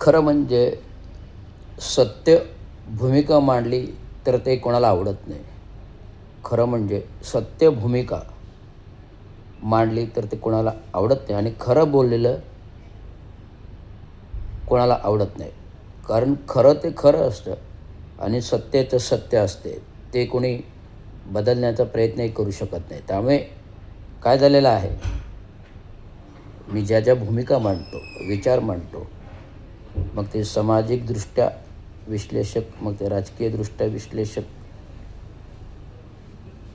खरं म्हणजे सत्य भूमिका मांडली तर ते कोणाला आवडत नाही. खरं म्हणजे सत्य भूमिका मांडली तर ते कोणाला आवडत नाही आणि खरं बोललेलं कोणाला आवडत नाही. कारण खरं ते खरं असतं आणि सत्य ते सत्य असते. ते कोणी बदलण्याचा प्रयत्नही करू शकत नाही. त्यामुळे काय झालेलं आहे, मी ज्या ज्या भूमिका मांडतो, विचार मांडतो, मग ते सामाजिकदृष्ट्या विश्लेषक, मग ते राजकीयदृष्ट्या विश्लेषक,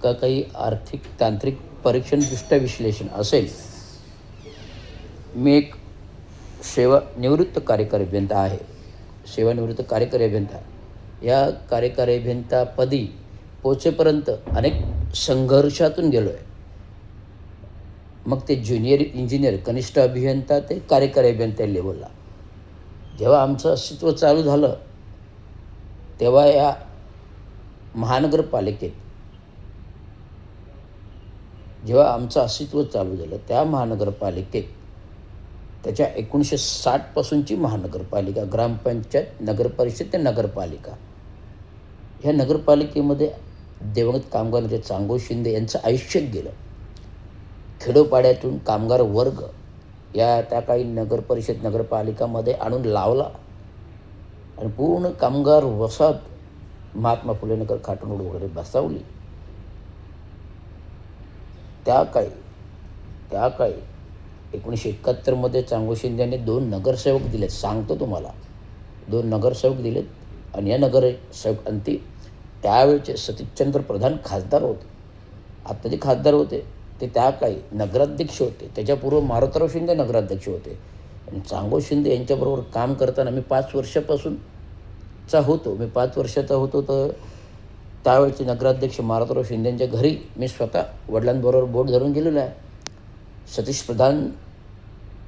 का काही आर्थिक तांत्रिक परीक्षणदृष्ट्या विश्लेषण असेल. मी एक सेवानिवृत्त कार्यकारी अभियंता आहे. सेवानिवृत्त कार्यकारी अभियंता. या कार्यकारी अभियंतापदी पोचेपर्यंत अनेक संघर्षातून गेलो आहे. मग ते ज्युनियर इंजिनियर, कनिष्ठ अभियंता ते कार्यकारी अभियंता लेवलला. जेव्हा आमचं अस्तित्व चालू झालं तेव्हा या महानगरपालिकेत जेव्हा आमचं अस्तित्व चालू झालं त्या महानगरपालिकेत त्याच्या 1960पासूनची महानगरपालिका, ग्रामपंचायत, नगरपरिषद ते नगरपालिका, ह्या नगरपालिकेमध्ये दिवंगत कामगार नेते चांगो शिंदे यांचं आयुष्य गेलं. खेडोपाड्यातून कामगार वर्ग या त्या काही नगरपरिषद नगरपालिकामध्ये आणून लावला आणि पूर्ण कामगार वसाहत महात्मा फुले नगर, खाटण रोड वगैरे बसवली. त्या काळी 1971मध्ये चांगो शिंदे यांनी 2 नगरसेवक दिलेत. सांगतो तुम्हाला, 2 नगरसेवक दिलेत आणि या नगरसेवक आणि त्यावेळेचे सतीशचंद्र प्रधान खासदार होते. आत्ता जे खासदार होते ते त्या काळी नगराध्यक्ष होते. त्याच्यापूर्वी मारुतराव शिंदे नगराध्यक्ष होते आणि चांगो शिंदे यांच्याबरोबर काम करताना मी 5 वर्षापासूनचा होतो. मी 5 वर्षाचा होतो तर त्यावेळेचे नगराध्यक्ष मारुतराव शिंदेंच्या घरी मी स्वतः वडिलांबरोबर बोट धरून गेलेलो आहे. सतीश प्रधान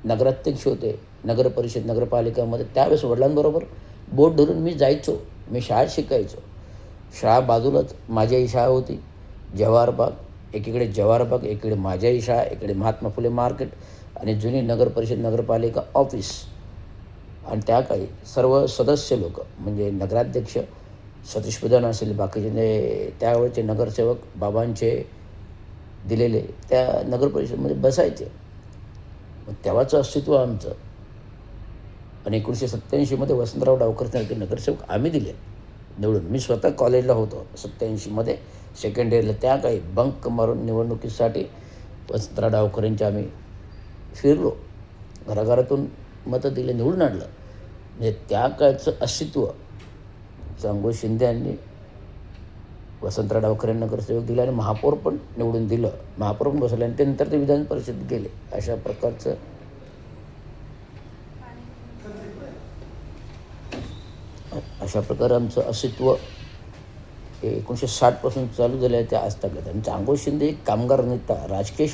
नगराध्यक्ष होते नगरपरिषद नगरपालिकामध्ये. त्यावेळेस वडिलांबरोबर बोट धरून मी जायचो. मी शाळेत शिकायचो. शाळा बाजूलाच माझी शाळा होती, जवाहरबाग. एकीकडे जवाहरबाग, एकीकडे माझी शाळा, इकडे महात्मा फुले मार्केट आणि जुनी नगरपरिषद नगरपालिका ऑफिस. आणि त्या काही सर्व सदस्य लोक म्हणजे नगराध्यक्ष सतीश प्रधान असेल, बाकीचे त्यावेळेचे नगरसेवक बाबांचे दिलेले त्या नगरपरिषदेमध्ये बसायचे. मग तेव्हाचं अस्तित्व आमचं. आणि 1987मध्ये वसंतराव डावकरसारखे नगरसेवक आम्ही दिले निवडून. मी स्वतः कॉलेजला होतो 87मध्ये सेकंड इयरला. त्या काही बंक मारून निवडणुकीसाठी वसंतराव डावकर यांच्या आम्ही फिरलो, घराघरातून मतं दिले, निवडून आणलं. म्हणजे त्या काळचं अस्तित्व चांगो शिंदे यांनी वसंतराव डावकर यांना नगरसेवक दिला आणि महापौर पण निवडून दिलं. महापौर पण बसवले आणि त्यानंतर ते विधान परिषद गेले. अशा प्रकारचं आमचं अस्तित्व 1960पासून चालू झालं आहे ते आज तक. आणि चांगो शिंदे एक कामगार नेता. राजकीय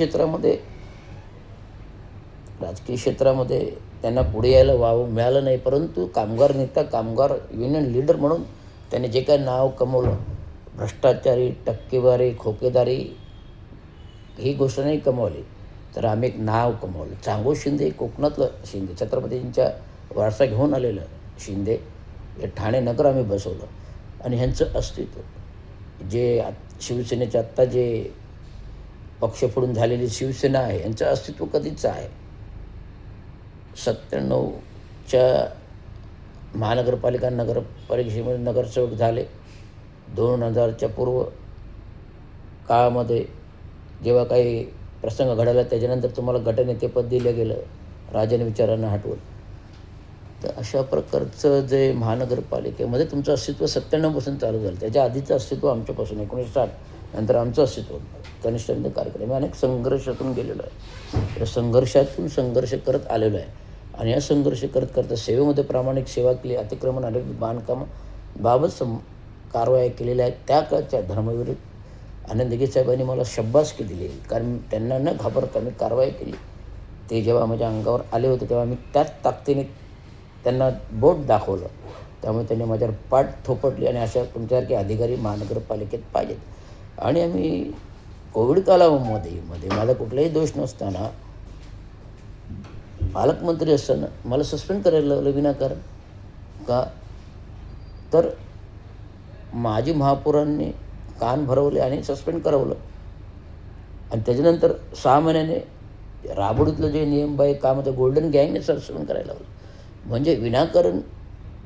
क्षेत्रामध्ये त्यांना पुढे यायला वाव मिळालं नाही, परंतु कामगार नेता, कामगार युनियन लीडर म्हणून त्याने जे काही नाव कमवलं, भ्रष्टाचारी, टक्केवारी, खोकेदारी ही गोष्ट नाही कमवली, तर आम्ही एक नाव कमवलं. चांगो शिंदे कोकणातलं शिंदे, छत्रपतींच्या वारसा घेऊन आलेलं शिंदे. हे ठाणे नगर आम्ही बसवलं आणि ह्यांचं अस्तित्व जे शिवसेनेचे आत्ता जे पक्ष फोडून झालेली शिवसेना आहे यांचं अस्तित्व कधीच आहे. 97च्या महानगरपालिका नगरपरिषदेमध्ये नगरसेवक झाले. 2000च्या पूर्व काळामध्ये जेव्हा काही प्रसंग घडला त्याच्यानंतर तुम्हाला गटनेतेपद दिलं गेलं राजन विचारांना हटवून. तर अशा प्रकारचं जे महानगरपालिकेमध्ये तुमचं अस्तित्व 97पासून चालू झालं. त्याच्या आधीचं अस्तित्व आमच्यापासून 1960 नंतर आमचं अस्तित्व कनिष्ठ कार्यक्रम. अनेक संघर्षातून गेलेलो आहे. या संघर्ष करत आलेलो आहे आणि या संघर्ष करता सेवेमध्ये प्रामाणिक सेवा केली. अतिक्रमण आणि बांधकाम बाबत कारवाया केलेल्या आहेत. त्या काळच्या धर्मवीर आनंद दिघे साहेबांनी मला शब्बासकी दिली, कारण त्यांना न घाबरता मी कारवाई केली. ते जेव्हा माझ्या अंगावर आले होते तेव्हा मी त्याच ताकदीने त्यांना बोट दाखवलं. त्यामुळे त्यांनी माझ्यावर पाठ थोपटली आणि अशा तुमच्यासारखे अधिकारी महानगरपालिकेत पाहिजेत. आणि आम्ही कोविड कालावधीमध्ये माझा कुठलाही दोष नसताना पालकमंत्री असताना मला सस्पेंड करायला लावलं विनाकारण. का? तर माजी महापौरांनी कान भरवले आणि सस्पेंड करवलं. आणि त्याच्यानंतर 6 महिन्याने राबडीतलं जे नियमबाह्य काम होतं गोल्डन गँगने सस्पेंड करायला लावलं. म्हणजे विनाकारण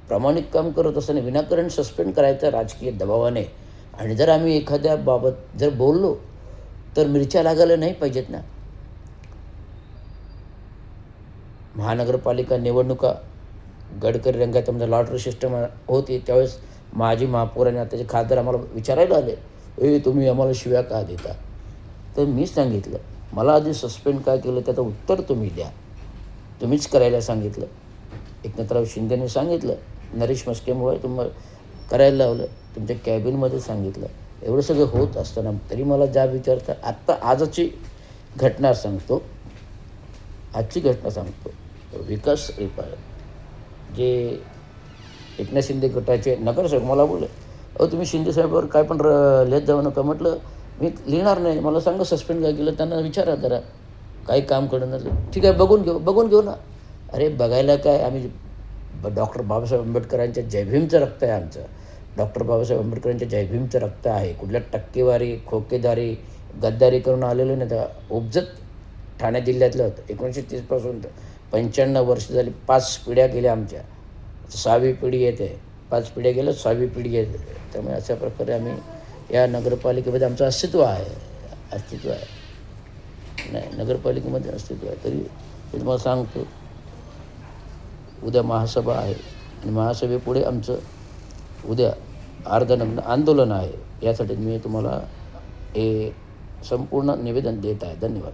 प्रामाणिक काम करत असताना विनाकारण सस्पेंड करायचं राजकीय दबावाने. आणि जर आम्ही एखाद्या बाबत जर बोललो तर मिरच्या लागायला नाही पाहिजेत ना. महानगरपालिका निवडणुका गडकरी रंगात आमचं लॉटरी सिस्टम होती त्यावेळेस माजी महापौर आणि आताचे खासदार आम्हाला विचारायला आले, तुम्ही आम्हाला शिव्या का देता? तर मीच सांगितलं, मला आधी सस्पेंड का केलं त्याचं उत्तर तुम्ही द्या. तुम्हीच करायला सांगितलं. एकनाथराव शिंदेने सांगितलं, नरेश मस्केमुळे तुम्हाला करायला लावलं, तुमच्या कॅबिनमध्ये सांगितलं. एवढं सगळं होत असताना तरी मला जाब विचारता. आजची घटना सांगतो. विकास जे एकनाथ शिंदे गटाचे नगरसेवक मला बोलले, तुम्ही शिंदे साहेबावर काय पण लिहित जाऊ नका. म्हटलं मी लिहिणार नाही, मला सांगा सस्पेंड काय केलं. त्यांना विचारा जरा, काही काम करणार. ठीक आहे, बघून घेऊ ना. अरे बघायला काय, आम्ही डॉक्टर बाबासाहेब आंबेडकरांच्या जयभीमचं रक्त आहे आमचं. डॉक्टर बाबासाहेब आंबेडकरांच्या जयभीमचं रक्त आहे. कुठल्या टक्केवारी खोकेदारी गद्दारी करून आलेलो नाही. त्या उपजत ठाणे जिल्ह्यातलं होतं. 1930पासून 95 वर्ष झाली. 5 पिढ्या गेल्या आमच्या. 6वी पिढी येते. 5 पिढ्या गेल्या, 6वी पिढी येते. त्यामुळे अशा प्रकारे आम्ही या नगरपालिकेमध्ये आमचं अस्तित्व आहे. नाही, नगरपालिकेमध्ये अस्तित्व आहे. तरी मी तुम्हाला सांगतो, उद्या महासभा आहे आणि महासभेपुढे आमचं उद्या अर्धनग्न आंदोलन आहे. यासाठी मी तुम्हाला हे संपूर्ण निवेदन देत आहे. धन्यवाद.